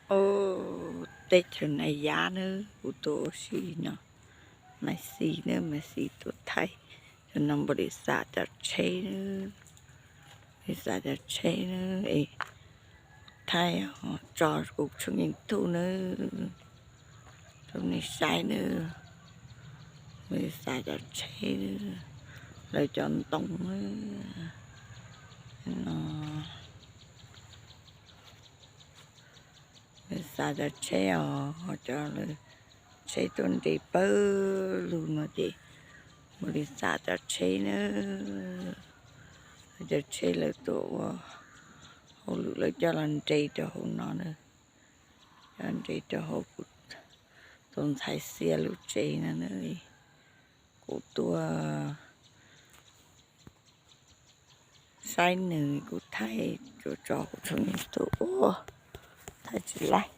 ô tết trời này giá nữa của tôi xí nó mày xí nữa mày xí tôi thấy cho nó body xa cho chế nữa body xa cho chế nữa ấy thay họ cho cuộc sống những thứ nữa trong này sai nữa body xa cho chế nữa lời chọn tông nữa nó xa ra chế họ cho là chế tuần đi bơ luôn mà đi mà đi xa ra chế nữa cho chế là tổ họ lựa lại cho lần chế cho họ nó nữa cho lần chế cho họ tuần thay xe lúc chế nữa của tôi sai nữa của thay cho cho chúng tôi thay chỉ lại